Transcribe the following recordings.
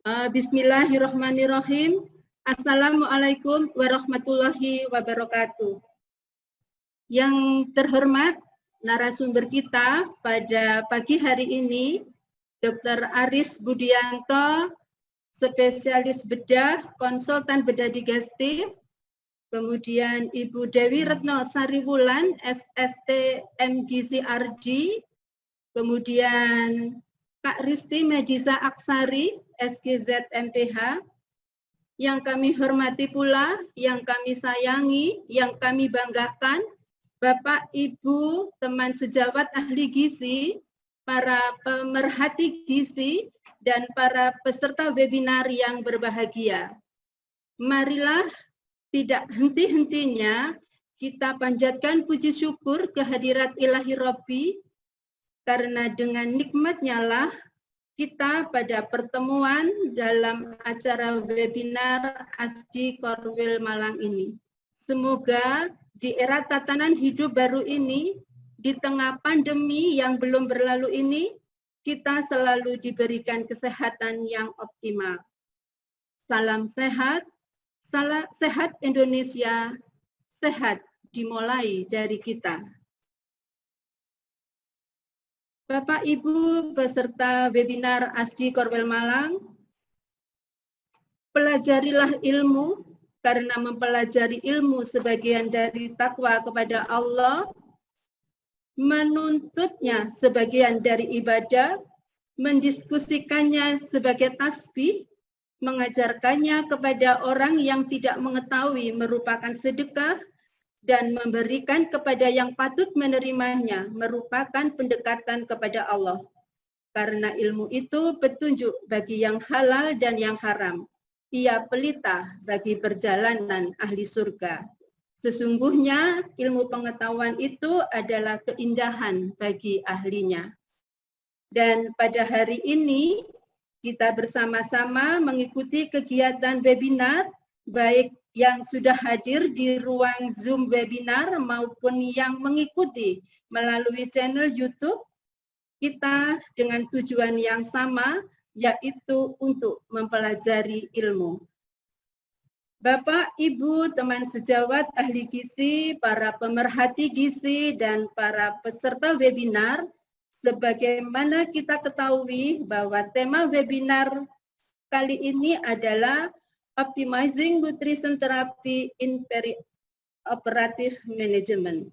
Bismillahirrahmanirrahim. Assalamualaikum warahmatullahi wabarakatuh. Yang terhormat narasumber kita pada pagi hari ini, Dr. Aris Budianto, spesialis bedah, konsultan bedah digestif, kemudian Ibu Dewi Retno Sariwulan, SST MGizi RD, kemudian Kak Risti Medisa Aksari, SGZ MPH, yang kami hormati pula, yang kami sayangi, yang kami banggakan, Bapak, Ibu, teman sejawat ahli gizi, para pemerhati gizi, dan para peserta webinar yang berbahagia. Marilah tidak henti-hentinya kita panjatkan puji syukur kehadirat Ilahi Robbi, karena dengan nikmatnya lah kita pada pertemuan dalam acara webinar ASDI Korwil Malang ini. Semoga di era tatanan hidup baru ini, di tengah pandemi yang belum berlalu ini, kita selalu diberikan kesehatan yang optimal. Salam sehat, sehat Indonesia, sehat dimulai dari kita. Bapak, Ibu, peserta webinar ASDI Korwil Malang, pelajarilah ilmu, karena mempelajari ilmu sebagian dari takwa kepada Allah, menuntutnya sebagian dari ibadah, mendiskusikannya sebagai tasbih, mengajarkannya kepada orang yang tidak mengetahui merupakan sedekah, dan memberikan kepada yang patut menerimanya merupakan pendekatan kepada Allah. Karena ilmu itu petunjuk bagi yang halal dan yang haram. Ia pelita bagi perjalanan ahli surga. Sesungguhnya ilmu pengetahuan itu adalah keindahan bagi ahlinya. Dan pada hari ini kita bersama-sama mengikuti kegiatan webinar, baik yang sudah hadir di ruang Zoom webinar maupun yang mengikuti melalui channel YouTube, kita dengan tujuan yang sama, yaitu untuk mempelajari ilmu. Bapak, Ibu, teman sejawat ahli gizi, para pemerhati gizi, dan para peserta webinar, sebagaimana kita ketahui bahwa tema webinar kali ini adalah Optimizing Nutrition Therapy in Perioperative Management.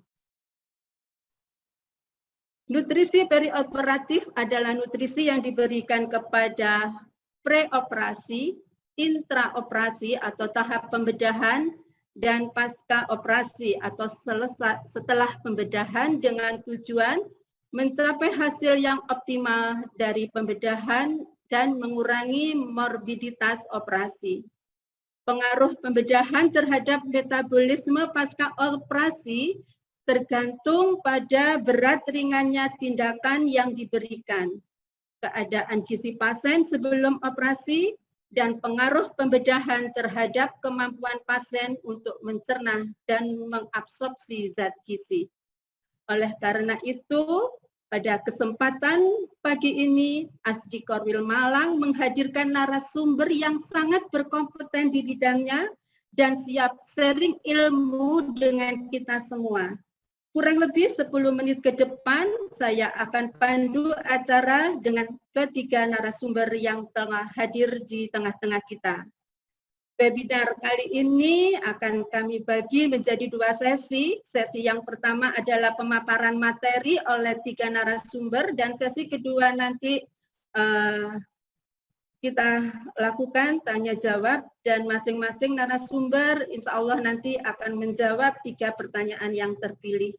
Nutrisi perioperatif adalah nutrisi yang diberikan kepada preoperasi, intraoperasi atau tahap pembedahan, dan pasca operasi atau setelah pembedahan dengan tujuan mencapai hasil yang optimal dari pembedahan dan mengurangi morbiditas operasi. Pengaruh pembedahan terhadap metabolisme pasca operasi tergantung pada berat ringannya tindakan yang diberikan, keadaan gizi pasien sebelum operasi, dan pengaruh pembedahan terhadap kemampuan pasien untuk mencerna dan mengabsorpsi zat gizi. Oleh karena itu, pada kesempatan pagi ini, ASDI Korwil Malang menghadirkan narasumber yang sangat berkompeten di bidangnya dan siap sharing ilmu dengan kita semua. Kurang lebih 10 menit ke depan, saya akan pandu acara dengan ketiga narasumber yang telah hadir di tengah-tengah kita. Webinar kali ini akan kami bagi menjadi 2 sesi. Sesi yang pertama adalah pemaparan materi oleh 3 narasumber, dan sesi kedua nanti kita lakukan tanya jawab, dan masing-masing narasumber insya Allah nanti akan menjawab 3 pertanyaan yang terpilih.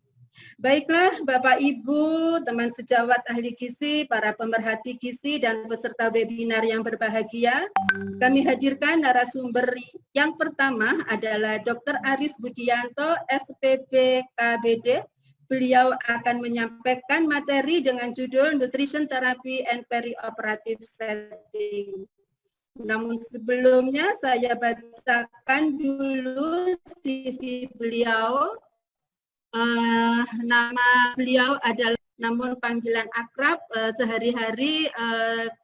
Baiklah Bapak Ibu, teman sejawat ahli gizi, para pemerhati gizi, dan peserta webinar yang berbahagia, kami hadirkan narasumber yang pertama adalah Dr. Aris Budianto, SPP KBD. Beliau akan menyampaikan materi dengan judul Nutrition Therapy and Perioperative Setting. Namun sebelumnya saya bacakan dulu CV beliau. Nama beliau adalah namun panggilan akrab sehari-hari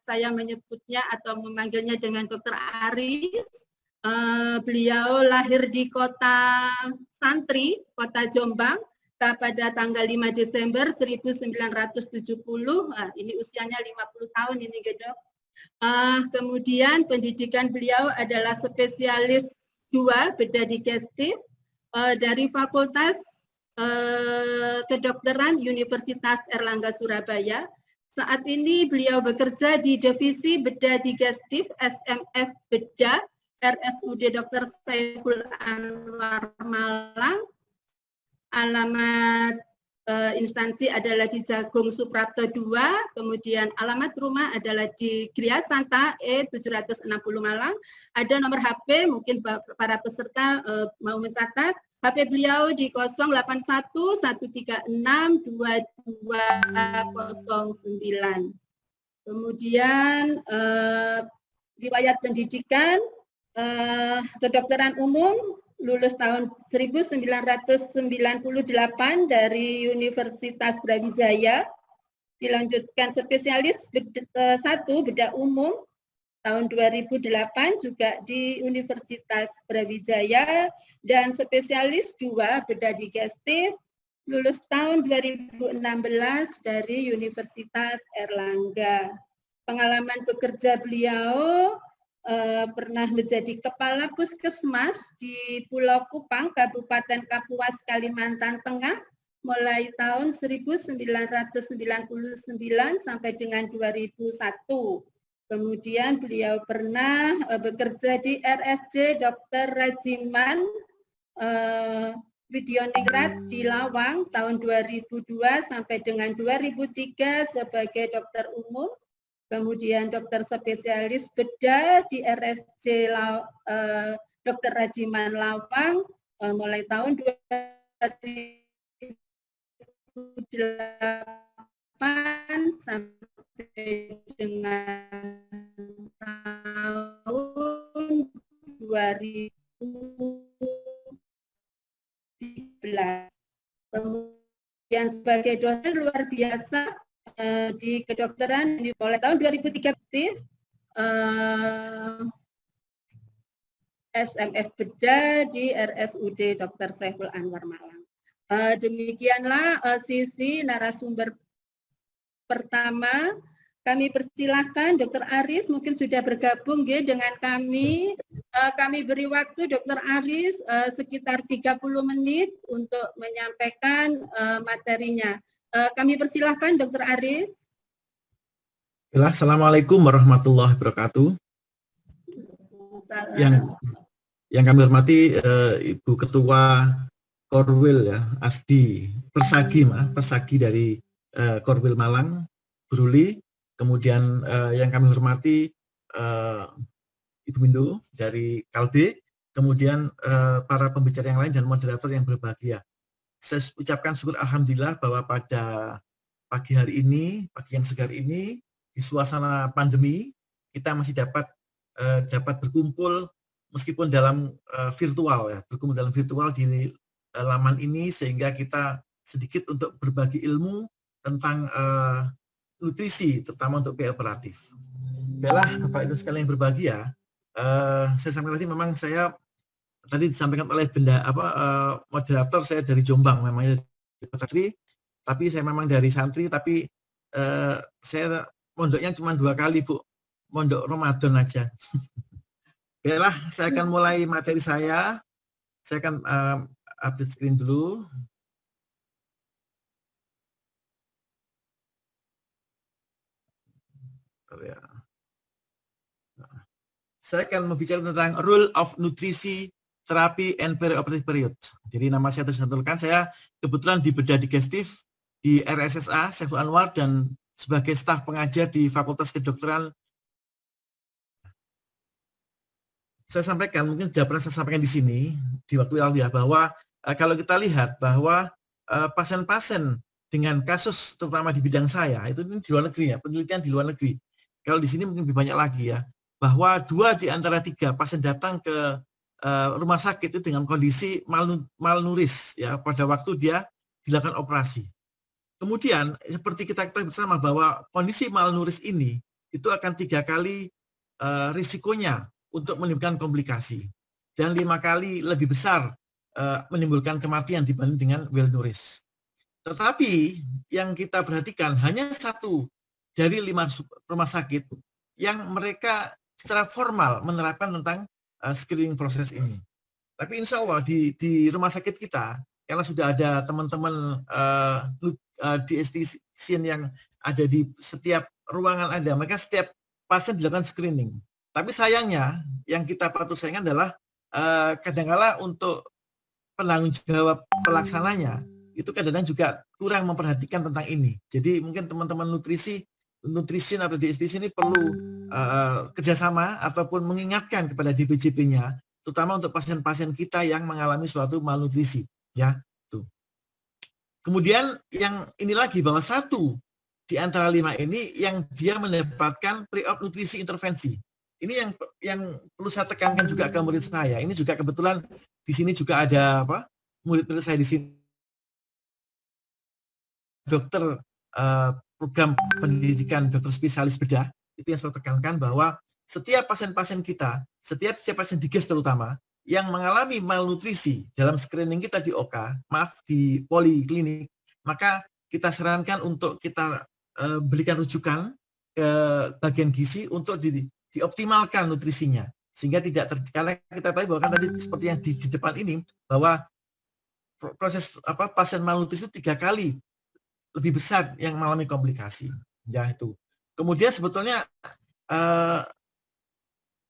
saya menyebutnya atau memanggilnya dengan Dr. Aris. Beliau lahir di kota Santri, kota Jombang, pada tanggal 5 Desember 1970. Ini usianya 50 tahun ini, Gedok. Kemudian pendidikan beliau adalah spesialis 2 bedah digestif dari Fakultas Kedokteran Universitas Erlangga Surabaya. Saat ini beliau bekerja di Divisi Bedah Digestif SMF Bedah RSUD Dr. Saiful Anwar Malang. Alamat instansi adalah di Jagung Suprapto 2, kemudian alamat rumah adalah di Gria Santa E 760 Malang. Ada nomor HP, mungkin para peserta mau mencatat. HP beliau di 081-136-2209. Kemudian riwayat pendidikan kedokteran umum, lulus tahun 1998 dari Universitas Brawijaya, dilanjutkan spesialis 1 bedah umum tahun 2008 juga di Universitas Brawijaya, dan spesialis 2 bedah digestif lulus tahun 2016 dari Universitas Erlangga. Pengalaman bekerja beliau pernah menjadi Kepala Puskesmas di Pulau Kupang, Kabupaten Kapuas, Kalimantan Tengah, mulai tahun 1999 sampai dengan 2001. Kemudian beliau pernah bekerja di RSC Dr. Rajiman Widyoningrat di Lawang tahun 2002 sampai dengan 2003 sebagai dokter umum. Kemudian dokter spesialis bedah di RSC Dr. Rajiman Lawang mulai tahun 2008 sampai dengan tahun 2013. Kemudian sebagai dosen luar biasa di kedokteran mulai tahun 2013 SMF bedah di RSUD Dr. Saiful Anwar Malang. Demikianlah CV narasumber pertama. Kami persilahkan Dr. Aris, mungkin sudah bergabung dengan kami. Kami beri waktu Dr. Aris sekitar 30 menit untuk menyampaikan materinya. Kami persilahkan Dr. Aris. Assalamualaikum warahmatullahi wabarakatuh. Yang kami hormati Ibu Ketua Korwil ya, Asdi Persagi dari Korwil Malang, Bruli. Kemudian yang kami hormati Ibu Mindo dari Kalbe, kemudian para pembicara yang lain dan moderator yang berbahagia. Saya ucapkan syukur alhamdulillah bahwa pada pagi hari ini, pagi yang segar ini, di suasana pandemi, kita masih dapat berkumpul meskipun dalam virtual ya, berkumpul dalam virtual di laman ini, sehingga kita sedikit untuk berbagi ilmu tentang nutrisi, terutama untuk PA operatif. Baiklah, Bapak Ibu sekalian yang berbahagia, saya sampaikan tadi memang saya tadi disampaikan oleh moderator, saya dari Jombang, memangnya dari Santri, tapi saya memang dari Santri, tapi saya mondoknya cuma 2 kali, Bu, mondok Ramadan aja. Baiklah, saya akan mulai materi saya akan update screen dulu. Saya akan membicara tentang role of nutrisi terapi and perioperative period. Jadi nama saya tercantumkan, saya kebetulan di bedah digestif di RSSA Saiful Anwar dan sebagai staf pengajar di Fakultas Kedokteran. Saya sampaikan, mungkin sudah pernah saya sampaikan di sini di waktu lalu ya, bahwa kalau kita lihat bahwa pasien-pasien dengan kasus terutama di bidang saya itu di luar negeri ya, penelitian di luar negeri. Kalau di sini mungkin lebih banyak lagi ya, bahwa 2 di antara 3 pasien datang ke rumah sakit itu dengan kondisi malnuris ya pada waktu dia dilakukan operasi. Kemudian seperti kita ketahui bersama bahwa kondisi malnuris ini itu akan 3 kali risikonya untuk menimbulkan komplikasi dan 5 kali lebih besar menimbulkan kematian dibanding dengan well nourished. Tetapi yang kita perhatikan hanya 1 dari 5 rumah sakit yang mereka secara formal menerapkan tentang screening proses ini. Tapi insya Allah di rumah sakit kita, karena sudah ada teman-teman diestisian yang ada di setiap ruangan ada, maka setiap pasien dilakukan screening. Tapi sayangnya yang kita patut sayangkan adalah kadang-kala untuk penanggung jawab pelaksananya itu kadang-kadang juga kurang memperhatikan tentang ini. Jadi mungkin teman-teman nutrition atau dietitian ini perlu kerjasama ataupun mengingatkan kepada DPJP-nya, terutama untuk pasien-pasien kita yang mengalami suatu malnutrisi, ya. Tuh. Kemudian yang ini lagi bahwa 1 di antara 5 ini yang dia mendapatkan pre-op nutrisi intervensi. Ini yang perlu saya tekankan juga ke murid saya. Ini juga kebetulan di sini juga ada murid-murid saya di sini, dokter program pendidikan dokter spesialis bedah. Itu yang saya tekankan bahwa setiap pasien-pasien kita, setiap pasien diges terutama, yang mengalami malnutrisi dalam screening kita di OK, di poliklinik, maka kita sarankan untuk kita berikan rujukan ke bagian gizi untuk dioptimalkan nutrisinya. Sehingga tidak karena kita tahu bahwa kan tadi seperti yang di depan ini, bahwa proses pasien malnutrisi itu 3 kali lebih besar yang mengalami komplikasi. Ya itu. Kemudian sebetulnya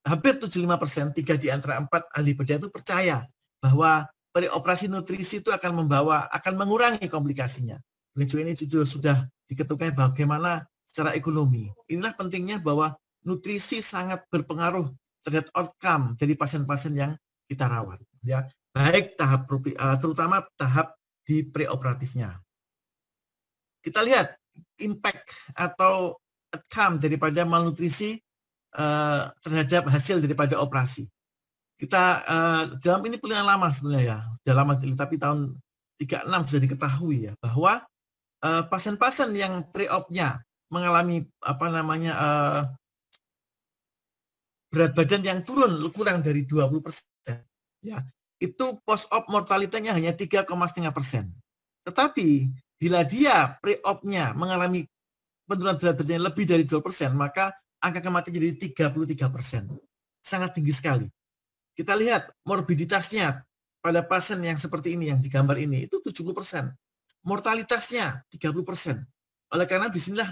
hampir 75%, 3 di antara 4 ahli bedah itu percaya bahwa preoperasi nutrisi itu akan mengurangi komplikasinya. Ini juga sudah diketuai bagaimana secara ekonomi. Inilah pentingnya bahwa nutrisi sangat berpengaruh terhadap outcome dari pasien-pasien yang kita rawat. Ya, baik terutama tahap di preoperatifnya. Kita lihat impact atau outcome daripada malnutrisi terhadap hasil daripada operasi. Kita dalam ini penelitian lama sebenarnya ya, sudah lama, tapi tahun 36 sudah diketahui ya bahwa pasien-pasien yang pre-op-nya mengalami berat badan yang turun kurang dari 20%, ya itu post-op mortalitasnya hanya 3,5%. Tetapi bila dia pre-op-nya mengalami penurunan berat badan lebih dari 20%, maka angka kematian jadi 33%. Sangat tinggi sekali. Kita lihat morbiditasnya pada pasien yang seperti ini, yang digambar ini, itu 70%. Mortalitasnya 30%. Oleh karena disinilah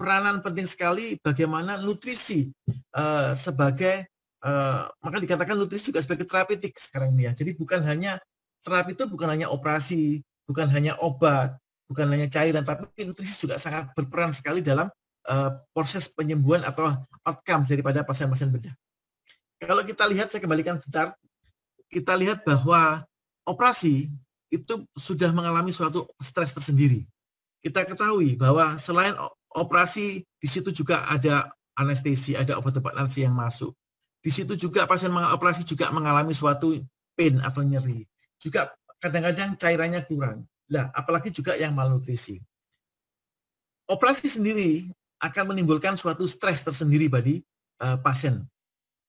peranan penting sekali bagaimana nutrisi maka dikatakan nutrisi juga sebagai terapeutik sekarang ini ya. Jadi terapi itu bukan hanya operasi, bukan hanya obat, bukan hanya cairan, tapi nutrisi juga sangat berperan sekali dalam proses penyembuhan atau outcome daripada pasien-pasien bedah. Kalau kita lihat, saya kembalikan sebentar, kita lihat bahwa operasi itu sudah mengalami suatu stres tersendiri. Kita ketahui bahwa selain operasi, di situ juga ada anestesi, ada obat-obat anestesi yang masuk. Di situ juga pasien operasi juga mengalami suatu pain atau nyeri. Juga kadang-kadang cairannya kurang. Nah, apalagi juga yang malnutrisi. Operasi sendiri akan menimbulkan suatu stres tersendiri bagi pasien.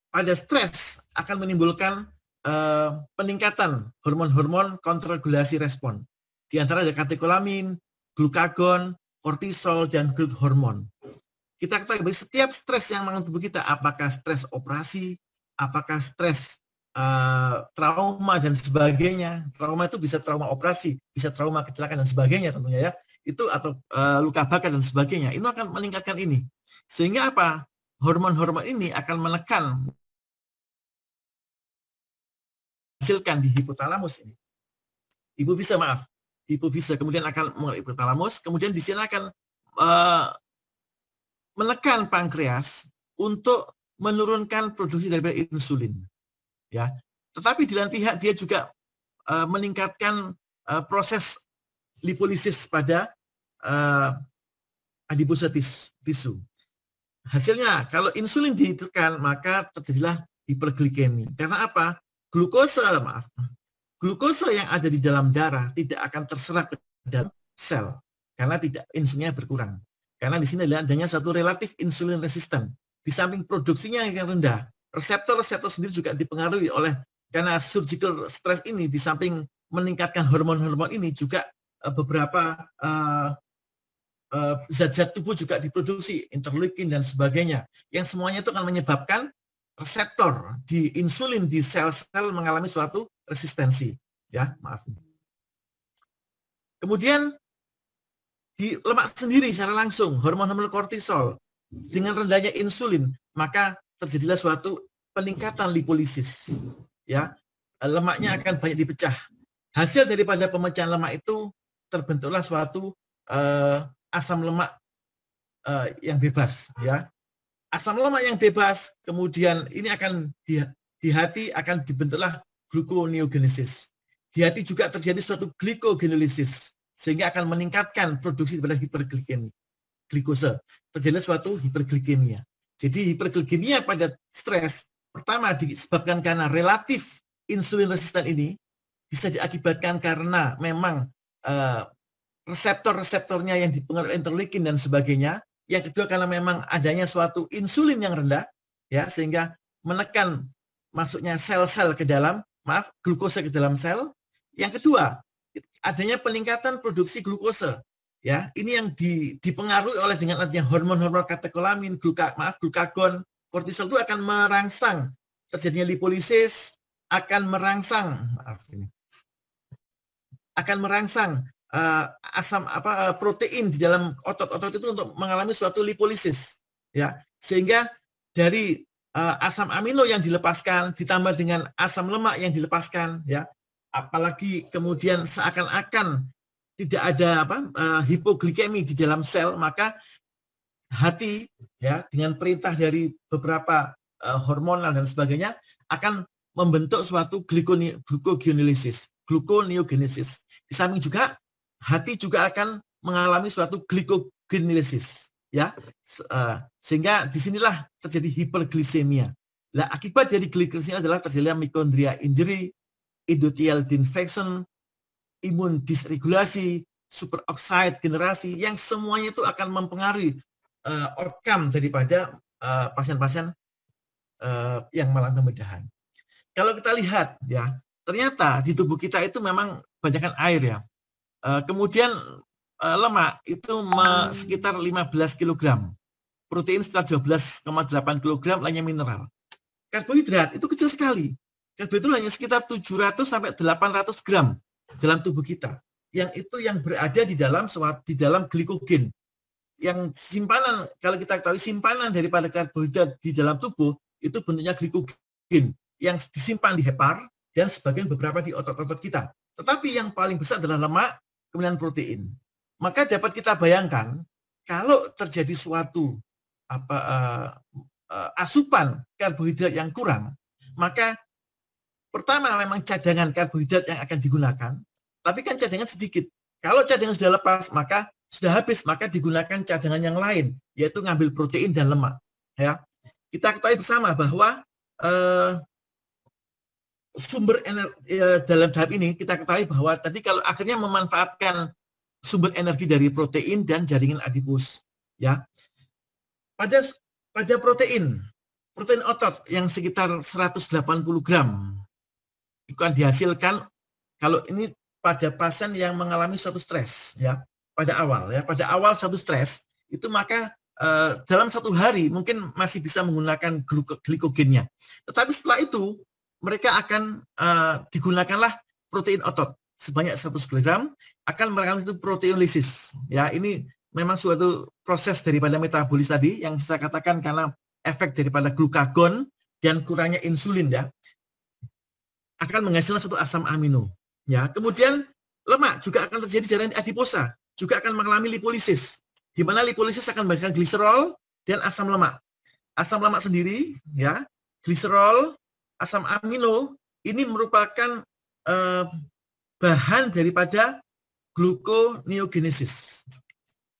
Pada stres akan menimbulkan peningkatan hormon-hormon kontrregulasi respon. Di antara ada katekolamin, glukagon, kortisol, dan growth hormon. Kita ketahui setiap stres yang mengalami tubuh kita, apakah stres operasi, apakah stres trauma dan sebagainya. Trauma itu bisa trauma operasi, bisa trauma kecelakaan dan sebagainya tentunya ya. Itu atau luka bakar dan sebagainya. Itu akan meningkatkan ini. Sehingga apa? Hormon-hormon ini akan menekan hasilkan di hipotalamus ini. Hipofise kemudian akan mengenai hipotalamus, kemudian di sini akan menekan pankreas untuk menurunkan produksi daripada insulin. Ya. Tetapi di lain pihak dia juga meningkatkan proses lipolisis pada adiposa tisu. Hasilnya kalau insulin ditekan maka terjadilah hiperglikemi. Karena apa? Glukosa yang ada di dalam darah tidak akan terserap ke dalam sel. karena insulinnya berkurang. Karena di sini adanya suatu relatif insulin resistant. Di samping produksinya yang rendah, reseptor-reseptor sendiri juga dipengaruhi oleh karena surgical stress ini. Di samping meningkatkan hormon-hormon ini juga beberapa zat-zat tubuh juga diproduksi, interleukin dan sebagainya, yang semuanya itu akan menyebabkan reseptor di insulin di sel-sel mengalami suatu resistensi. Ya, maaf. Kemudian di lemak sendiri secara langsung, hormon-hormon kortisol dengan rendahnya insulin, maka terjadilah suatu peningkatan lipolisis. Ya, lemaknya akan banyak dipecah. Hasil daripada pemecahan lemak itu terbentuklah suatu asam lemak yang bebas. Ya, asam lemak yang bebas, kemudian ini akan di hati akan dibentuklah gluconeogenesis. Di hati juga terjadi suatu glycogenolisis, sehingga akan meningkatkan produksi daripada hiperglikemi, glikose. Terjadi suatu hiperglikemia. Jadi hiperglikemia pada stres, pertama disebabkan karena relatif insulin resisten ini, bisa diakibatkan karena memang reseptor-reseptornya yang dipengaruhi interleukin dan sebagainya. Yang kedua karena memang adanya suatu insulin yang rendah, ya, sehingga menekan masuknya sel-sel ke dalam, glukose ke dalam sel. Yang kedua, adanya peningkatan produksi glukose. Ya, ini yang dipengaruhi oleh dengan adanya hormon-hormon katekolamin, glukagon, kortisol itu akan merangsang terjadinya lipolisis, akan merangsang protein di dalam otot-otot itu untuk mengalami suatu lipolisis, ya, sehingga dari asam amino yang dilepaskan ditambah dengan asam lemak yang dilepaskan, ya, apalagi kemudian seakan-akan tidak ada hipoglikemi di dalam sel, maka hati, ya, dengan perintah dari beberapa hormonal dan sebagainya akan membentuk suatu gluconeogenesis. Di samping juga hati juga akan mengalami suatu glycogenesis, ya, sehingga disinilah terjadi hiperglisemia. Nah, akibat dari gliksemia adalah terjadinya mitokondria injury, endothelial infection, imun dysregulasi, superoxide generasi, yang semuanya itu akan mempengaruhi outcome daripada pasien-pasien yang mengalami pembedahan. Kalau kita lihat, ya, ternyata di tubuh kita itu memang banyakkan air, ya. Kemudian lemak itu sekitar 15 kg, protein sekitar 12,8 kg, lainnya mineral. Karbohidrat itu kecil sekali. Karbohidrat itu hanya sekitar 700 sampai 800 gram dalam tubuh kita. Yang itu yang berada di dalam glikogen. Yang simpanan, kalau kita ketahui simpanan daripada karbohidrat di dalam tubuh itu bentuknya glikogen yang disimpan di hepar dan sebagian beberapa di otot-otot kita. Tetapi yang paling besar adalah lemak, kemudian protein. Maka dapat kita bayangkan kalau terjadi suatu asupan karbohidrat yang kurang, maka pertama memang cadangan karbohidrat yang akan digunakan, tapi kan cadangan sedikit. Kalau cadangan sudah lepas, maka sudah habis, maka digunakan cadangan yang lain, yaitu ngambil protein dan lemak. Ya, kita ketahui bersama bahwa sumber energi dalam tahap ini kita ketahui bahwa tadi kalau akhirnya memanfaatkan sumber energi dari protein dan jaringan adipus, ya. Pada protein otot yang sekitar 180 gram itu akan dihasilkan kalau ini pada pasien yang mengalami suatu stres, ya, pada awal suatu stres itu, maka dalam satu hari mungkin masih bisa menggunakan glikogennya, tetapi setelah itu mereka akan digunakanlah protein otot sebanyak 100 kg akan mengalami itu proteolisis. Ya, ini memang suatu proses daripada metabolis tadi yang saya katakan karena efek daripada glukagon dan kurangnya insulin, ya, akan menghasilkan suatu asam amino. Ya, kemudian lemak juga akan terjadi jaringan adiposa, juga akan mengalami lipolisis, di mana lipolisis akan menghasilkan gliserol dan asam lemak. Asam lemak sendiri, ya, gliserol, asam amino ini merupakan bahan daripada gluconeogenesis,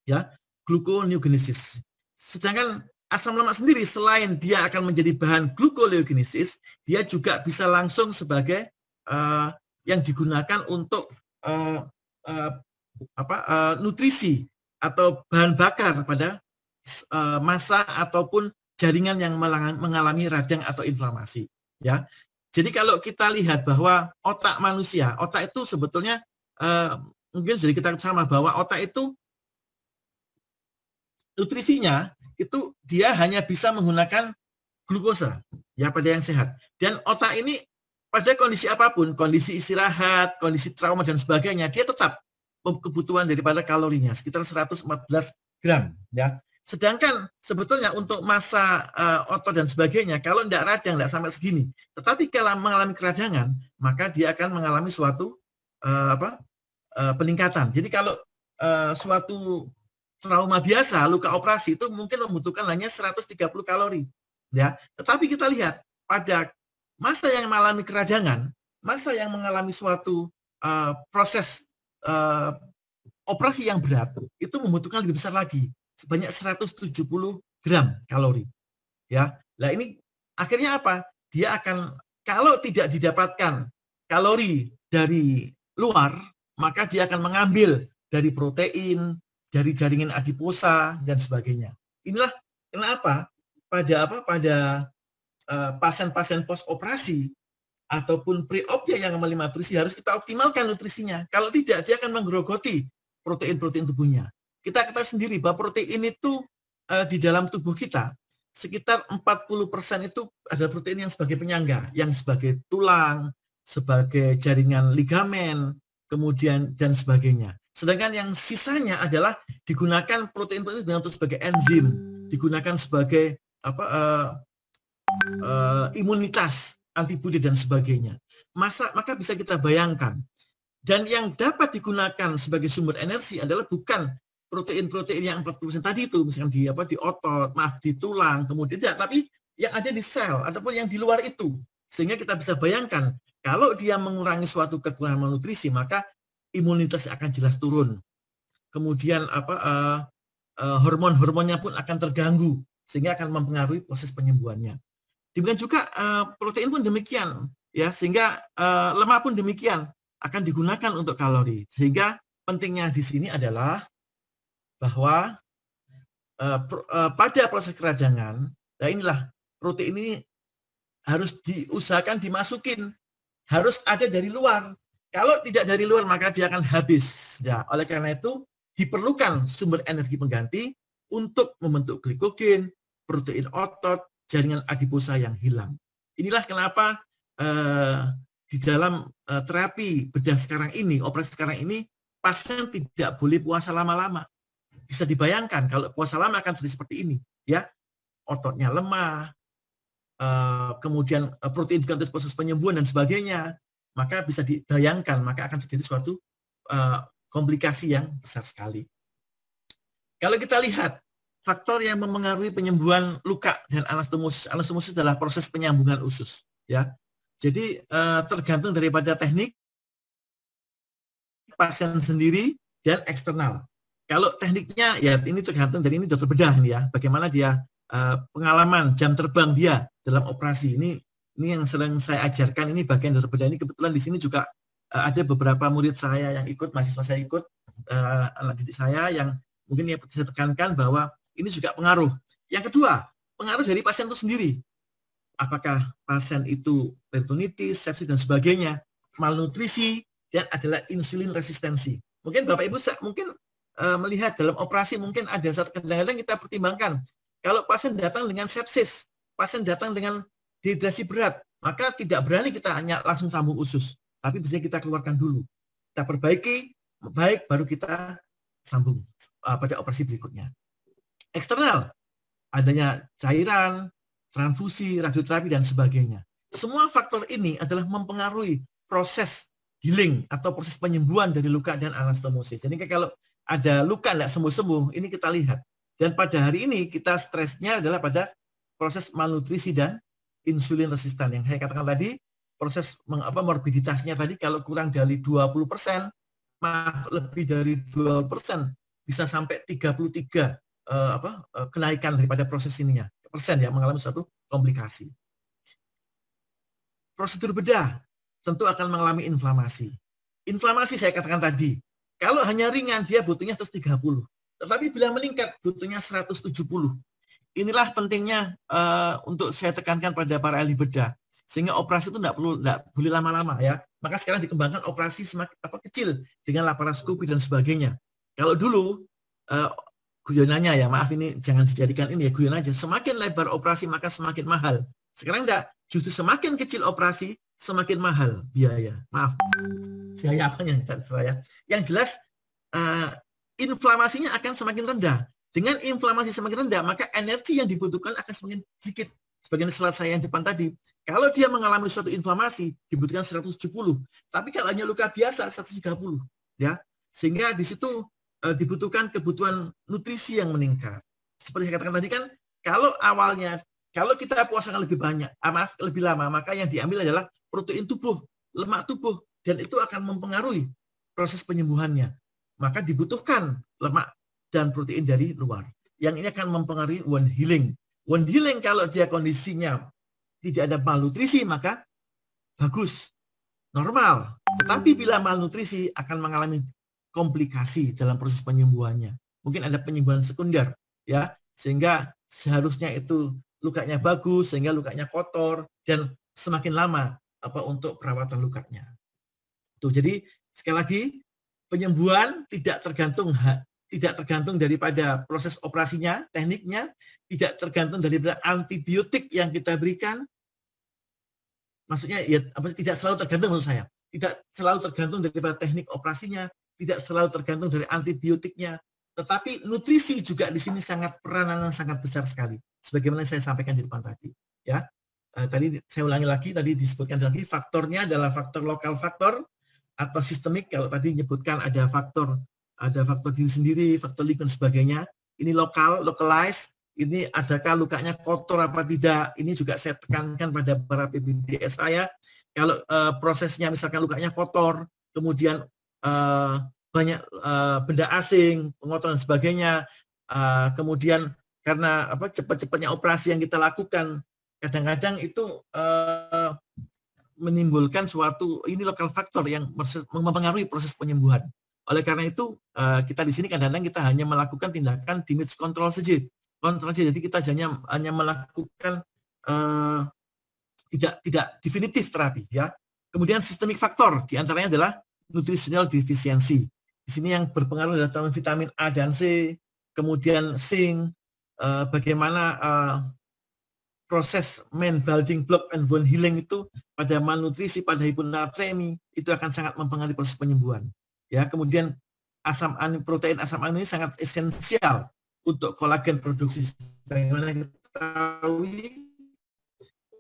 ya, gluconeogenesis. Sedangkan asam lemak sendiri selain dia akan menjadi bahan gluconeogenesis, dia juga bisa langsung sebagai yang digunakan untuk nutrisi atau bahan bakar pada massa ataupun jaringan yang mengalami radang atau inflamasi. Ya, jadi kalau kita lihat bahwa otak manusia, otak itu sebetulnya mungkin jadi kita sama bahwa otak itu nutrisinya itu dia hanya bisa menggunakan glukosa ya pada yang sehat. Dan otak ini pada kondisi apapun, kondisi istirahat, kondisi trauma dan sebagainya, dia tetap kebutuhan daripada kalorinya sekitar 114 gram ya. Sedangkan sebetulnya untuk massa otot dan sebagainya, kalau tidak radang tidak sampai segini. Tetapi kalau mengalami keradangan, maka dia akan mengalami suatu peningkatan. Jadi kalau suatu trauma biasa, luka operasi itu mungkin membutuhkan hanya 130 kalori. Ya, tetapi kita lihat pada masa yang mengalami keradangan, masa yang mengalami suatu proses operasi yang berat, itu membutuhkan lebih besar lagi, sebanyak 170 gram kalori. Ya, nah ini akhirnya apa? Dia akan, kalau tidak didapatkan kalori dari luar, maka dia akan mengambil dari protein, dari jaringan adiposa dan sebagainya. Inilah kenapa pada pasien-pasien post operasi ataupun pre-opnya yang menerima nutrisi harus kita optimalkan nutrisinya. Kalau tidak, dia akan menggerogoti protein-protein tubuhnya. Kita ketahui sendiri bahwa protein itu di dalam tubuh kita sekitar 40% itu adalah protein yang sebagai penyangga, yang sebagai tulang, sebagai jaringan ligamen, kemudian dan sebagainya. Sedangkan yang sisanya adalah digunakan protein-protein untuk sebagai enzim, digunakan sebagai imunitas, antibodi dan sebagainya. Maka bisa kita bayangkan. Dan yang dapat digunakan sebagai sumber energi adalah bukan protein-protein yang 40% tadi itu, misalkan di otot, di tulang, kemudian tidak, tapi yang ada di sel ataupun yang di luar itu. Sehingga kita bisa bayangkan kalau dia mengurangi suatu kekurangan malnutrisi, maka imunitas akan jelas turun. Kemudian hormon-hormonnya pun akan terganggu sehingga akan mempengaruhi proses penyembuhannya. Demikian juga protein pun demikian, ya, sehingga lemak pun demikian akan digunakan untuk kalori. Sehingga pentingnya di sini adalah bahwa pada proses keradangan, nah inilah protein ini harus diusahakan dimasukin, harus ada dari luar. Kalau tidak dari luar maka dia akan habis. Ya, oleh karena itu diperlukan sumber energi pengganti untuk membentuk glikogen, protein otot, jaringan adiposa yang hilang. Inilah kenapa di dalam terapi bedah sekarang ini, operasi sekarang ini, pasien tidak boleh puasa lama-lama. Bisa dibayangkan kalau puasa lama akan terjadi seperti ini, ya, ototnya lemah, kemudian protein juga terus proses penyembuhan dan sebagainya, maka bisa dibayangkan maka akan terjadi suatu komplikasi yang besar sekali. Kalau kita lihat faktor yang mempengaruhi penyembuhan luka dan anastomosis, anastomosis adalah proses penyambungan usus, ya. Jadi tergantung daripada teknik pasien sendiri dan eksternal. Kalau tekniknya ya ini tergantung dari ini dokter bedah ini ya, bagaimana dia pengalaman jam terbang dia dalam operasi ini yang sering saya ajarkan, ini bagian dokter bedah ini. Kebetulan di sini juga ada beberapa murid saya yang ikut, mahasiswa saya ikut, anak didik saya yang mungkin ya saya tekankan bahwa ini juga pengaruh. Yang kedua, pengaruh dari pasien itu sendiri. Apakah pasien itu peritonitis, sepsis dan sebagainya, malnutrisi, dan adalah insulin resistensi. Mungkin Bapak Ibu mungkin melihat dalam operasi mungkin ada satu kadang-kadang kita pertimbangkan. Kalau pasien datang dengan sepsis, pasien datang dengan dehidrasi berat, maka tidak berani kita hanya langsung sambung usus, tapi bisa kita keluarkan dulu. Kita perbaiki, baik baru kita sambung pada operasi berikutnya. Eksternal, adanya cairan, transfusi, radioterapi, dan sebagainya. Semua faktor ini adalah mempengaruhi proses healing atau proses penyembuhan dari luka dan anastomosis. Jadi kalau ada luka tidak sembuh-sembuh, ini kita lihat. Dan pada hari ini kita stresnya adalah pada proses malnutrisi dan insulin resistan. Yang saya katakan tadi, proses morbiditasnya tadi kalau kurang dari 20%, lebih dari 20%, bisa sampai 33 kenaikan daripada proses ininya. Persen ya, mengalami suatu komplikasi. Prosedur bedah tentu akan mengalami inflamasi. Inflamasi saya katakan tadi, Kalau hanya ringan dia butuhnya 130. Tetapi bila meningkat butuhnya 170. Inilah pentingnya untuk saya tekankan pada para ahli bedah. Sehingga operasi itu tidak boleh lama-lama ya. Maka sekarang dikembangkan operasi semakin kecil dengan laparoskopi dan sebagainya. Kalau dulu guyonannya ya, maaf ini jangan dijadikan ini ya, guyon aja. Semakin lebar operasi maka semakin mahal. Sekarang enggak, justru semakin kecil operasi semakin mahal biaya. Maaf, biaya apanya saya. Yang jelas inflamasinya akan semakin rendah. Dengan inflamasi semakin rendah, maka energi yang dibutuhkan akan semakin sedikit. Sebagian slide saya yang depan tadi, kalau dia mengalami suatu inflamasi dibutuhkan 170, tapi kalau hanya luka biasa 130, ya. Sehingga di situ dibutuhkan kebutuhan nutrisi yang meningkat. Seperti saya katakan tadi kan, kalau awalnya kalau kita puasanya lebih banyak, lebih lama, maka yang diambil adalah protein tubuh, lemak tubuh, dan itu akan mempengaruhi proses penyembuhannya. Maka dibutuhkan lemak dan protein dari luar. Yang ini akan mempengaruhi wound healing. Wound healing kalau dia kondisinya tidak ada malnutrisi, maka bagus, normal. Tetapi bila malnutrisi akan mengalami komplikasi dalam proses penyembuhannya. Mungkin ada penyembuhan sekunder, ya, sehingga seharusnya itu lukanya bagus, sehingga lukanya kotor, dan semakin lama untuk perawatan lukanya. Tuh, jadi sekali lagi penyembuhan tidak tergantung daripada proses operasinya, tekniknya, tidak tergantung daripada antibiotik yang kita berikan. Maksudnya ya tidak selalu tergantung maksud saya. Tidak selalu tergantung daripada teknik operasinya, tidak selalu tergantung dari antibiotiknya, tetapi nutrisi juga di sini sangat peranan sangat besar sekali. Sebagaimana saya sampaikan di depan tadi, ya. Tadi saya ulangi lagi, tadi disebutkan lagi faktornya adalah faktor lokal faktor atau sistemik. Kalau tadi menyebutkan ada faktor diri sendiri, faktor lingkungan sebagainya. Ini lokal, localized. Ini adakah lukanya kotor apa tidak? Ini juga saya tekankan pada para PBDS saya. Kalau prosesnya misalkan lukanya kotor, kemudian banyak benda asing, pengotoran dan sebagainya, kemudian karena cepat-cepatnya operasi yang kita lakukan, kadang-kadang itu menimbulkan suatu lokal faktor yang mempengaruhi proses penyembuhan. Oleh karena itu kita di sini kadang-kadang kita hanya melakukan tindakan damage control saja. Jadi kita hanya melakukan tidak definitif terapi, ya. Kemudian sistemik faktor diantaranya adalah nutritional deficiency. Di sini yang berpengaruh adalah vitamin A dan C, kemudian zinc, bagaimana proses main building block and wound healing itu pada malnutrisi, pada hiponatremi itu akan sangat mempengaruhi proses penyembuhan. Ya, kemudian protein asam amino ini sangat esensial untuk kolagen produksi. Bagaimana kita ketahui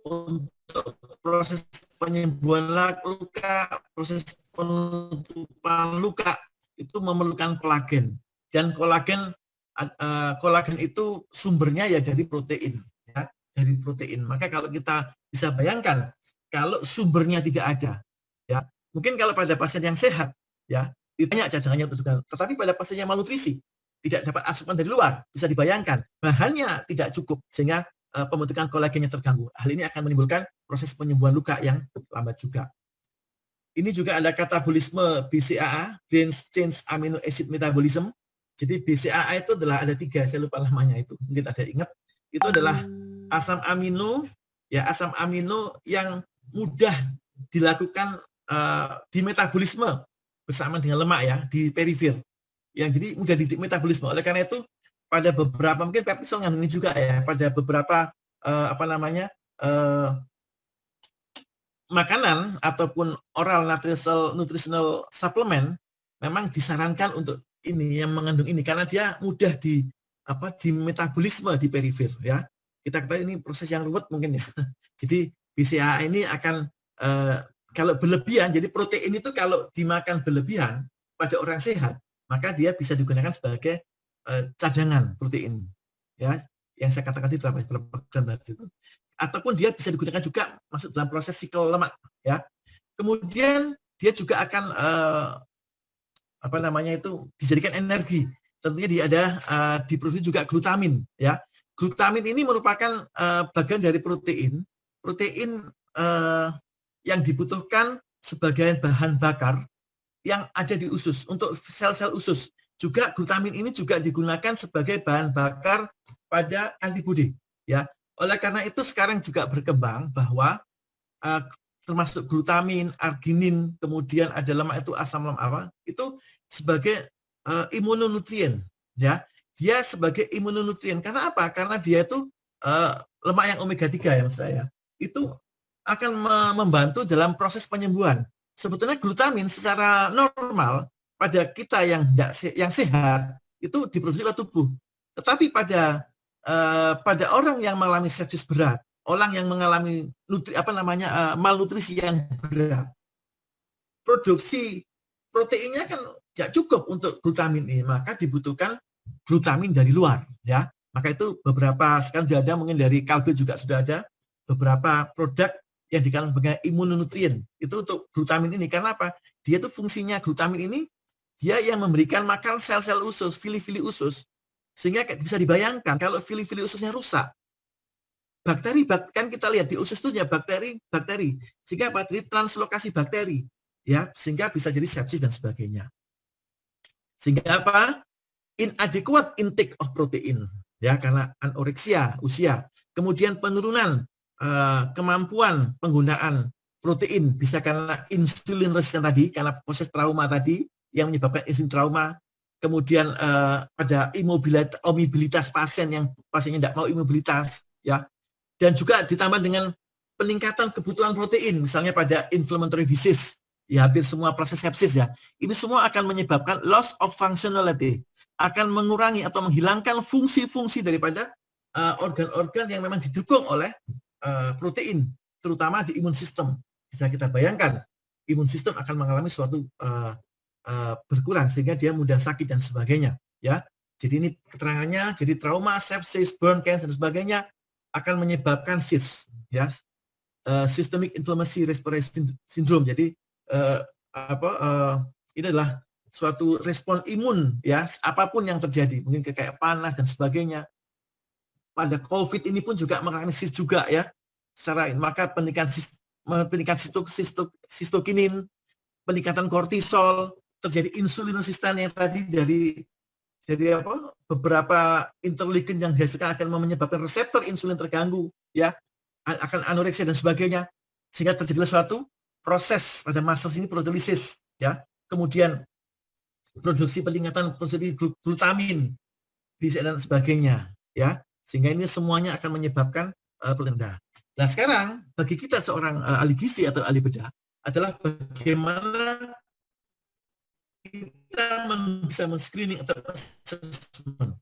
untuk proses penyembuhan luka, proses penutupan luka itu memerlukan kolagen, dan kolagen itu sumbernya ya dari protein, ya, dari protein. Maka kalau kita bisa bayangkan kalau sumbernya tidak ada, ya, mungkin kalau pada pasien yang sehat, ya, ditanya cadangannya juga, tetapi pada pasien yang malnutrisi tidak dapat asupan dari luar, bisa dibayangkan bahannya tidak cukup sehingga pembentukan kolagennya terganggu. Hal ini akan menimbulkan proses penyembuhan luka yang lambat juga. Ini juga ada katabolisme BCAA, Brain Change Amino Acid Metabolism. Jadi BCAA itu adalah ada 3, saya lupa namanya itu, mungkin ada ingat. Itu adalah asam amino, ya, asam amino yang mudah dilakukan di metabolisme bersama dengan lemak, ya, di perifer. Yang jadi mudah di metabolisme. Oleh karena itu pada beberapa, mungkin Peptisol yang ini juga ya, pada beberapa makanan ataupun oral nutritional supplement memang disarankan untuk ini yang mengandung ini karena dia mudah di metabolisme di perifer, ya. Kita ketahui ini proses yang rumit mungkin ya. Jadi BCAA ini akan kalau berlebihan, jadi protein itu kalau dimakan berlebihan pada orang sehat, maka dia bisa digunakan sebagai cadangan protein, ya, yang saya katakan di beberapa gram tadi itu, ataupun dia bisa digunakan juga masuk dalam proses sikel lemak, ya. Kemudian dia juga akan dijadikan energi. Tentunya dia ada diproduksi juga glutamin, ya. Glutamin ini merupakan bagian dari protein yang dibutuhkan sebagai bahan bakar yang ada di usus, untuk sel-sel usus. Juga glutamin ini juga digunakan sebagai bahan bakar pada antibodi. Ya, oleh karena itu sekarang juga berkembang bahwa termasuk glutamin, arginin, kemudian ada lemak itu asam lemak apa, itu sebagai imunonutrien. Ya, dia sebagai imunonutrien. Karena apa? Karena dia itu lemak yang omega 3 ya maksud saya. Itu akan membantu dalam proses penyembuhan. Sebetulnya glutamin secara normal pada kita yang sehat itu diproduksi oleh tubuh. Tetapi pada orang yang mengalami sepsis berat, orang yang mengalami malnutrisi yang berat, produksi proteinnya kan tidak cukup untuk glutamin ini, maka dibutuhkan glutamin dari luar, ya. Maka itu beberapa sekarang sudah ada, mungkin dari Kalbe juga sudah ada beberapa produk yang dikatakan sebagai imunonutrien itu untuk glutamin ini. Karena apa? Dia itu fungsinya glutamin ini dia yang memberikan makan sel-sel usus, fili-fili usus, sehingga bisa dibayangkan kalau fili-fili ususnya rusak, bakteri kan kita lihat di usus itu ya bakteri, sehingga bakteri translokasi bakteri, ya, sehingga bisa jadi sepsis dan sebagainya. Sehingga apa? Inadequate intake of protein, ya, karena anoreksia usia, kemudian penurunan kemampuan penggunaan protein bisa karena insulin resisten tadi, karena proses trauma tadi yang menyebabkan insulin trauma, kemudian ada imobilitas pasien yang pasiennya tidak mau imobilitas, ya, dan juga ditambah dengan peningkatan kebutuhan protein, misalnya pada inflammatory disease, ya, hampir semua proses sepsis, ya, ini semua akan menyebabkan loss of functionality, akan mengurangi atau menghilangkan fungsi-fungsi daripada organ-organ yang memang didukung oleh protein, terutama di imun sistem. Bisa kita bayangkan, imun sistem akan mengalami suatu berkurang sehingga dia mudah sakit dan sebagainya. Ya, jadi ini keterangannya. Jadi trauma, sepsis, burn cancer dan sebagainya akan menyebabkan SIDS, ya, systemic inflammatory respiratory syndrome. Jadi ini adalah suatu respon imun, ya, apapun yang terjadi, mungkin kayak panas dan sebagainya. Pada COVID ini pun juga mengalami SIDS juga, ya. Secara maka peningkatan sitokinin, peningkatan kortisol, terjadi insulin resisten yang tadi dari beberapa interleukin yang dihasilkan akan menyebabkan reseptor insulin terganggu, ya, akan anoreksia dan sebagainya, sehingga terjadilah suatu proses pada massa ini proteolisis, ya. Kemudian produksi peningkatan produksi glutamin bisa dan sebagainya, ya, sehingga ini semuanya akan menyebabkan protein rendah. Nah, sekarang bagi kita seorang ahli gizi atau ahli bedah adalah bagaimana kita bisa men-screening atau assessment.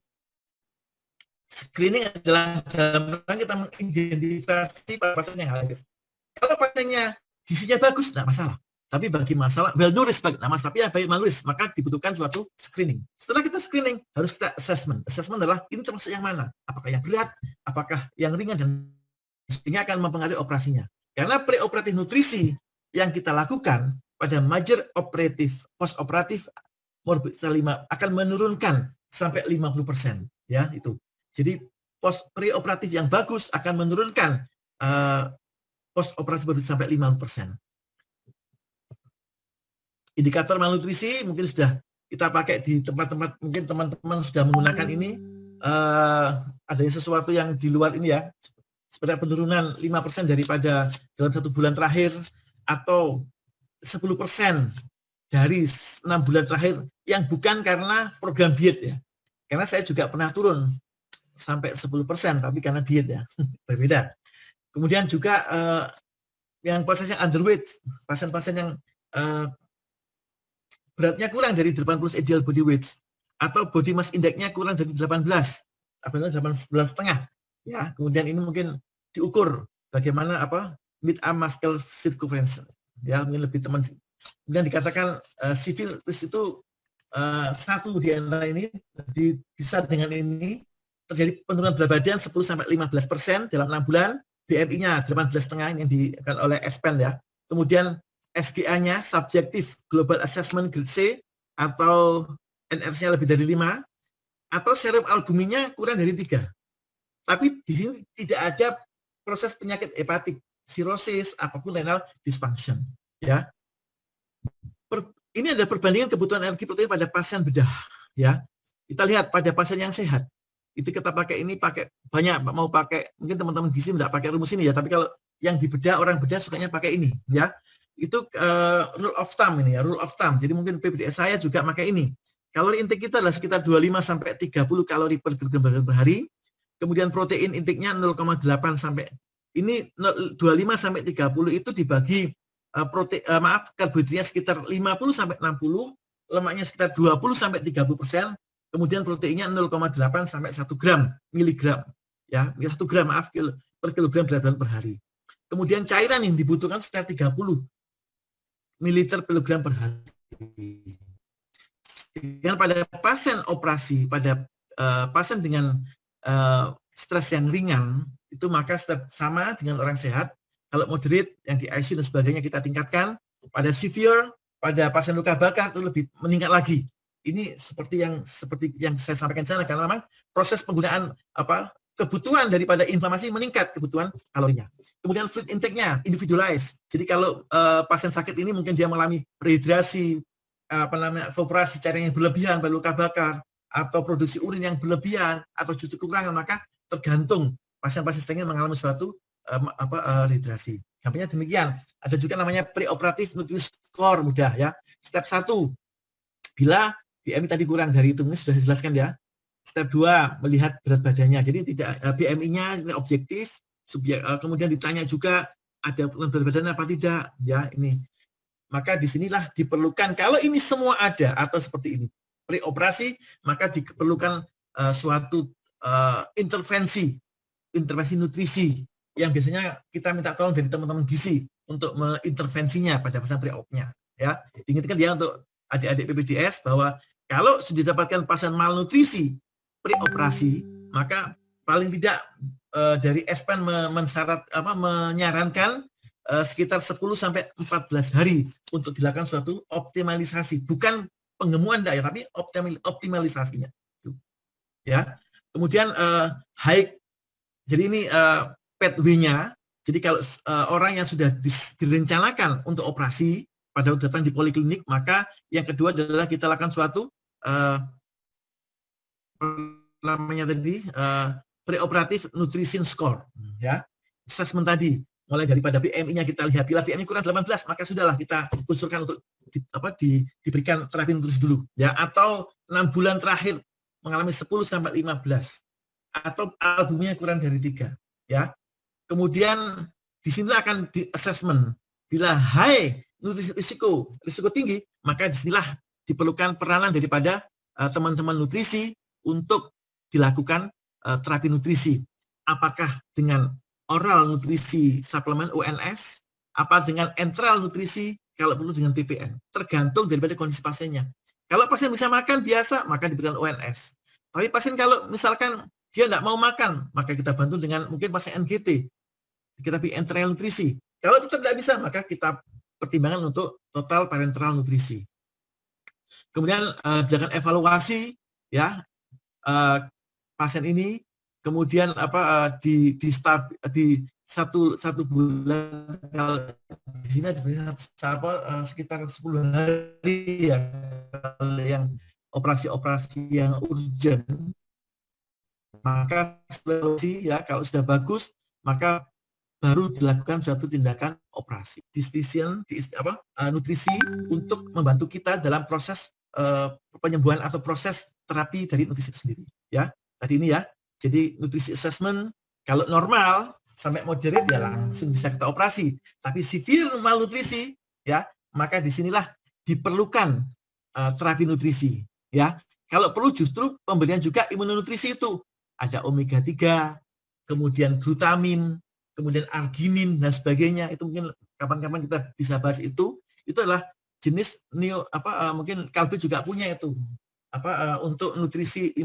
Screening adalah dalam rangka kita mengidentifikasi pasien yang HGS. Kalau pasiennya gizinya bagus, tidak masalah. Tapi bagi masalah well nourished, tapi ya baik malnourished, maka dibutuhkan suatu screening. Setelah kita screening, harus kita assessment. Assessment adalah ini termasuk yang mana? Apakah yang berat? Apakah yang ringan? Dan sehingga akan mempengaruhi operasinya. Karena preoperatif nutrisi yang kita lakukan pada major operatif, post operatif akan menurunkan sampai 50%, ya, itu. Jadi post preoperatif yang bagus akan menurunkan post operatif sampai 50%. Indikator malnutrisi mungkin sudah kita pakai di tempat-tempat, mungkin teman-teman sudah menggunakan ini. Adanya sesuatu yang di luar ini, ya, seperti penurunan 5% daripada dalam 1 bulan terakhir, atau 10% dari 6 bulan terakhir, yang bukan karena program diet, ya. Karena saya juga pernah turun sampai 10%, tapi karena diet, ya, berbeda. Kemudian juga yang pasien yang underweight, pasien-pasien yang beratnya kurang dari 80 ideal body weight, atau body mass index-nya kurang dari 18, 18,5, ya. Kemudian ini mungkin diukur bagaimana mid-arm muscle circumference, ya, mungkin lebih teman. Kemudian dikatakan sifilis itu satu di antara ini, bisa dengan ini terjadi penurunan berat badan 10-15% dalam 6 bulan, BMI-nya 18,5 yang dikatakan oleh ESPEN, ya. Kemudian SGA-nya subjective global assessment grade C atau NRC-nya lebih dari 5, atau serum albuminnya kurang dari 3. Tapi di sini tidak ada proses penyakit hepatik, sirosis, apapun renal dysfunction, ya. ini ada perbandingan kebutuhan energi protein pada pasien bedah, ya. Kita lihat pada pasien yang sehat, itu kita pakai ini pakai banyak, mau pakai mungkin teman-teman gizi tidak pakai rumus ini ya, tapi kalau yang di bedah, orang bedah sukanya pakai ini, ya. Itu rule of thumb ini ya, rule of thumb. Jadi mungkin PPDS saya juga pakai ini. Kalori intake kita adalah sekitar 25 sampai 30 kalori per kilogram berat per hari. Kemudian protein intake-nya 0,8 sampai ini 25 sampai 30 itu dibagi karbohidratnya sekitar 50 sampai 60, lemaknya sekitar 20 sampai 30%, kemudian proteinnya 0,8 sampai 1 gram miligram, ya, 1 gram per kilogram berat badan per hari. Kemudian cairan yang dibutuhkan sekitar 30 mililiter per kilogram per hari. Dan pada pasien operasi, pada pasien dengan stres yang ringan, itu maka sama dengan orang sehat. Kalau moderate, yang di ICU dan sebagainya kita tingkatkan. Pada severe, pada pasien luka bakar itu lebih meningkat lagi. Ini seperti yang saya sampaikan di sana, karena memang proses penggunaan kebutuhan daripada inflamasi meningkat kebutuhan kalorinya. Kemudian fluid intake-nya individualized. Jadi kalau pasien sakit ini mungkin dia mengalami rehidrasi, evaporasi cairan yang berlebihan pada luka bakar, atau produksi urin yang berlebihan, atau justru kekurangan, maka tergantung pasien-pasien sedang mengalami suatu rehidrasi. Gampangnya demikian. Ada juga namanya preoperative nutrition score, mudah ya. Step 1, bila BMI tadi kurang dari itu, ini sudah dijelaskan ya. Step 2, melihat berat badannya. Jadi tidak BMI-nya objektif, kemudian ditanya juga ada berat badan apa tidak, ya ini. Maka disinilah diperlukan, kalau ini semua ada atau seperti ini, preoperasi, maka diperlukan suatu intervensi nutrisi yang biasanya kita minta tolong dari teman-teman gizi untuk mengintervensinya pada pasien pre-op-nya. Ya, diingatkan ya untuk adik-adik PPDS bahwa kalau sudah didapatkan pasien malnutrisi pre-operasi, maka paling tidak dari ESPAN menyarankan sekitar 10 sampai 14 hari untuk dilakukan suatu optimalisasi, bukan penggemuan ya, tapi optimalisasinya. Ya, kemudian high, jadi ini pathway-nya. Jadi kalau orang yang sudah direncanakan untuk operasi pada datang di poliklinik, maka yang kedua adalah kita lakukan suatu namanya tadi preoperative nutrition score, ya, assessment tadi. Mulai daripada BMI-nya kita lihat, bila BMI kurang 18, maka sudahlah kita usulkan untuk diberikan terapi nutrisi dulu, ya, atau 6 bulan terakhir mengalami 10 sampai 15, atau albumnya kurang dari 3, ya. Kemudian di sini akan di assessment. Bila high nutrisi risiko tinggi, maka disinilah diperlukan peranan daripada teman-teman nutrisi untuk dilakukan terapi nutrisi. Apakah dengan oral nutrisi suplemen ONS, apa dengan enteral nutrisi, kalau perlu dengan TPN. Tergantung daripada kondisi pasiennya. Kalau pasien bisa makan biasa, maka diberikan ONS. Tapi pasien kalau misalkan dia tidak mau makan, maka kita bantu dengan mungkin pasien NGT. Kita beri enteral nutrisi. Kalau tetap tidak bisa, maka kita pertimbangkan untuk total parenteral nutrisi. Kemudian dilakukan evaluasi, ya, pasien ini. Kemudian di satu bulan, di sini sekitar 10 hari ya, yang operasi-operasi yang urgent, maka ya kalau sudah bagus, maka baru dilakukan suatu tindakan operasi. Nutrisi untuk membantu kita dalam proses penyembuhan atau proses terapi dari nutrisi itu sendiri. Ya, tadi ini ya. Jadi nutrisi assessment kalau normal sampai moderate ya langsung bisa kita operasi. Tapi severe malnutrisi ya, maka disinilah diperlukan terapi nutrisi. Ya, kalau perlu justru pemberian juga imunonutrisi itu ada omega 3, kemudian glutamin, kemudian arginin dan sebagainya. Itu mungkin kapan-kapan kita bisa bahas itu. Itu adalah jenis mungkin Kalbi juga punya itu untuk nutrisi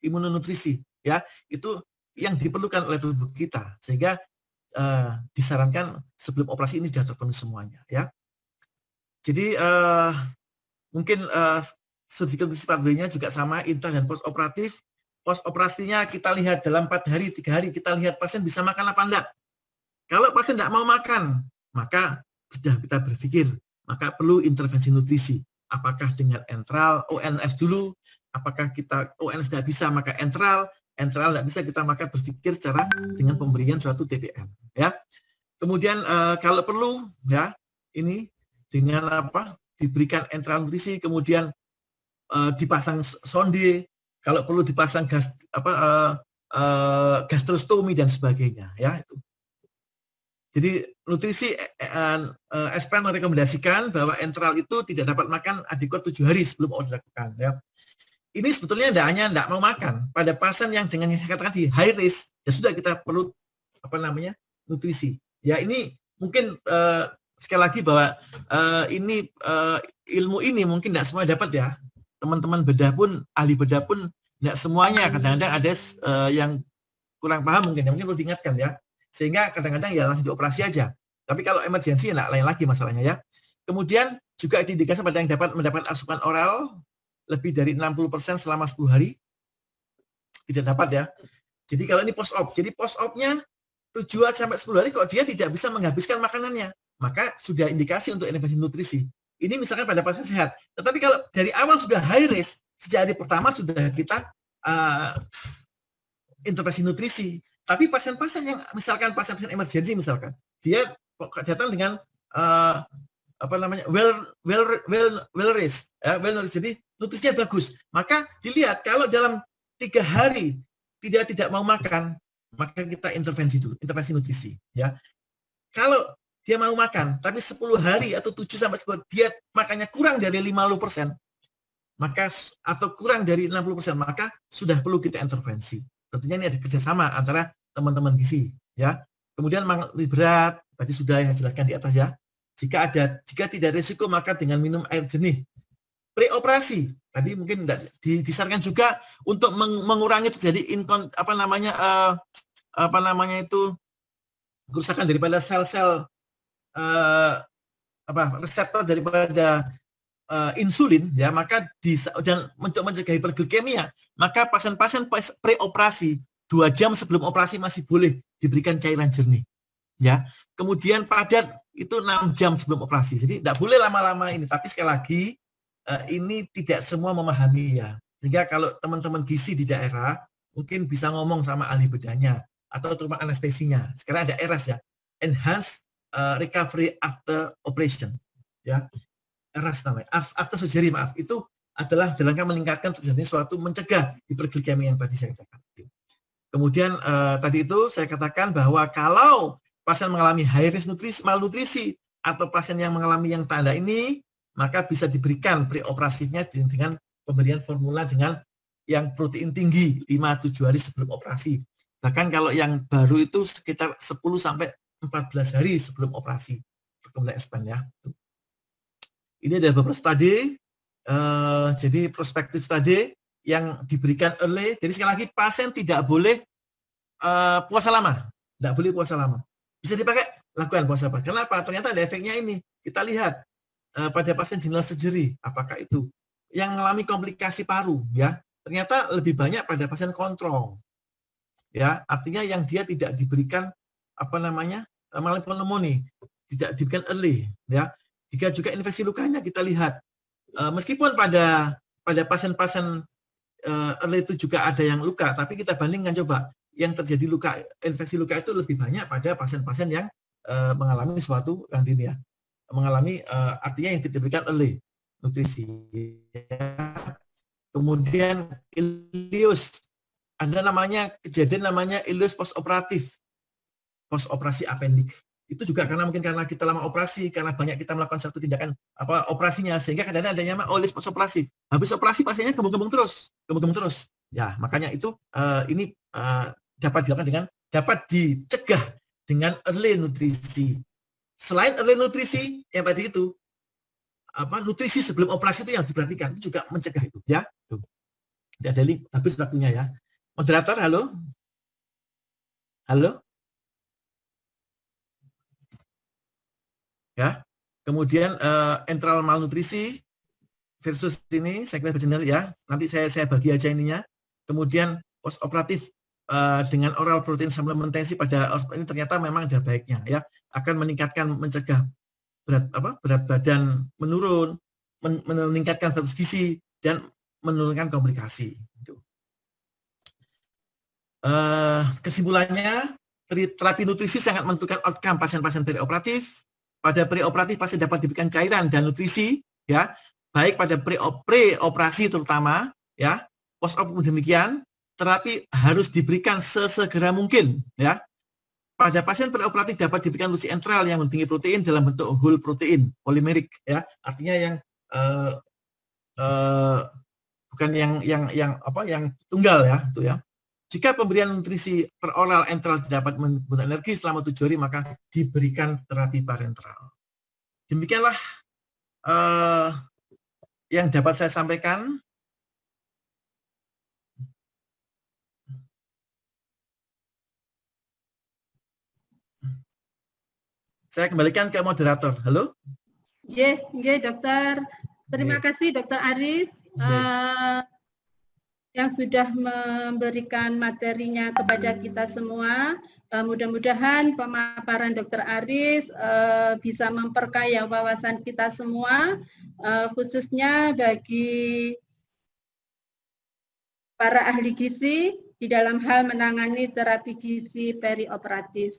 imunonutrisi. Ya, itu yang diperlukan oleh tubuh kita, sehingga disarankan sebelum operasi ini sudah terpenuhi semuanya, ya. Jadi mungkin sedikit pathway-nya juga sama, intra dan post operatif. Post operasinya kita lihat dalam 4 hari, 3 hari kita lihat pasien bisa makan apa enggak. Kalau pasien tidak mau makan, maka sudah kita berpikir, maka perlu intervensi nutrisi. apakah dengan enteral, ONS dulu, apakah kita ONS tidak bisa maka enteral tidak bisa kita maka berpikir secara dengan pemberian suatu TPM ya. Kemudian kalau perlu ya ini dengan apa diberikan enteral nutrisi, kemudian dipasang sonde, kalau perlu dipasang gastrostomi dan sebagainya ya itu. Jadi nutrisi SPN merekomendasikan bahwa enteral itu tidak dapat makan adekvat 7 hari sebelum OD dilakukan ya. Ini sebetulnya tidak mau makan pada pasien yang dengan yang saya katakan di high risk ya sudah kita perlu nutrisi. Ya ini mungkin sekali lagi bahwa ini ilmu ini mungkin tidak semua dapat ya. Teman-teman bedah pun, ahli bedah pun tidak semuanya, kadang-kadang ada yang kurang paham mungkin perlu diingatkan ya. Sehingga kadang-kadang ya langsung dioperasi aja. Tapi kalau emergensi ya lain lagi masalahnya ya. Kemudian juga diindikasi pada yang dapat mendapat asupan oral lebih dari 60% selama 10 hari. Tidak dapat ya. Jadi kalau ini post-op, jadi post-opnya 7 sampai 10 hari kok dia tidak bisa menghabiskan makanannya, maka sudah indikasi untuk intervensi nutrisi. Ini misalkan pada pasien sehat. Tetapi kalau dari awal sudah high risk, sejak hari pertama sudah kita intervensi nutrisi. Tapi pasien-pasien yang misalkan pasien-pasien emergensi misalkan, dia datang dengan well raised, jadi nutrisinya bagus. Maka dilihat kalau dalam 3 hari tidak mau makan, maka kita intervensi dulu, intervensi nutrisi. Ya, kalau dia mau makan, tapi 10 hari atau 7 sampai 10 dia makannya kurang dari 50%, maka atau kurang dari 60%, maka sudah perlu kita intervensi. Tentunya ini ada kerjasama antara teman-teman gizi, ya. Kemudian lebih berat, tadi sudah saya jelaskan di atas ya. Jika tidak risiko maka dengan minum air jernih. Preoperasi, tadi mungkin disarankan juga untuk mengurangi terjadi kerusakan daripada sel-sel reseptor daripada insulin ya, maka dan untuk mencegah hiperglikemia, maka pasien-pasien preoperasi 2 jam sebelum operasi masih boleh diberikan cairan jernih ya. Kemudian padat itu 6 jam sebelum operasi. Jadi tidak boleh lama-lama ini, tapi sekali lagi ini tidak semua memahami ya. Sehingga kalau teman-teman gizi di daerah mungkin bisa ngomong sama ahli bedahnya atau terutama anestesinya. Sekarang ada ERAS ya, Enhanced Recovery After Operation ya. ERAS namanya, after surgery maaf, itu adalah dalam rangka meningkatkan terjadi suatu mencegah hiperglikemia yang tadi saya katakan. Kemudian tadi itu saya katakan bahwa kalau pasien mengalami high risk malnutrisi atau pasien yang mengalami yang tanda ini, maka bisa diberikan preoperatifnya dengan pemberian formula dengan yang protein tinggi 5-7 hari sebelum operasi. Bahkan kalau yang baru itu sekitar 10 sampai 14 hari sebelum operasi. Kemudian SPN ya. Ini ada beberapa studi, jadi prospektif studi yang diberikan early. Jadi sekali lagi pasien tidak boleh puasa lama, tidak boleh puasa lama. Bisa dipakai lakukan puasa apa? Kenapa? Ternyata ada efeknya ini. Kita lihat pada pasien general surgery, apakah itu yang mengalami komplikasi paru, ya ternyata lebih banyak pada pasien kontrol, ya artinya yang dia tidak diberikan mengalami pneumonia, tidak diberikan early, ya. Jika juga infeksi lukanya kita lihat, meskipun pada pasien-pasien early itu juga ada yang luka, tapi kita bandingkan coba yang terjadi luka, infeksi luka itu lebih banyak pada pasien-pasien yang mengalami suatu yang dini ya. Mengalami artinya yang tidak diberikan early nutrisi. Kemudian ileus, ada namanya kejadian namanya ileus postoperasi apendik. Itu juga karena kita lama operasi, karena banyak kita melakukan satu tindakan operasinya, sehingga kadang-kadang ada yang namanya ileus postoperasi. Habis operasi pasiennya kembung-kembung terus. Ya makanya itu ini dapat dilakukan dapat dicegah dengan early nutrisi. Selain early nutrisi yang tadi itu, nutrisi sebelum operasi itu yang diperhatikan, itu juga mencegah itu, ya. Tuh. Tidak ada link, habis waktunya ya. Moderator, halo? Halo? Ya. Kemudian enteral malnutrisi versus ini, saya kira berjenis ya. Nanti saya bagi aja ininya. Kemudian postoperatif dengan oral protein supplementasi pada ini ternyata memang ada baiknya ya, akan meningkatkan mencegah berat badan menurun, meningkatkan status gizi dan menurunkan komplikasi. Kesimpulannya, terapi nutrisi sangat menentukan outcome pasien-pasien preoperatif. Pada preoperatif pasti dapat diberikan cairan dan nutrisi, ya, baik pada preoperasi terutama, ya. Post-op pun demikian, terapi harus diberikan sesegera mungkin, ya. Pada pasien preoperatif dapat diberikan nutrisi enteral yang tinggi protein dalam bentuk whole protein polimerik, ya, artinya yang bukan yang tunggal, ya, itu ya. Jika pemberian nutrisi peroral enteral dapat membutuhkan energi selama 7 hari, maka diberikan terapi parenteral. Demikianlah yang dapat saya sampaikan. Saya kembalikan ke moderator. Halo? Nggih, dokter. Terima kasih, Dokter Aris, yang sudah memberikan materinya kepada kita semua. Mudah-mudahan pemaparan Dokter Aris bisa memperkaya wawasan kita semua, khususnya bagi para ahli gizi di dalam hal menangani terapi gizi perioperatif.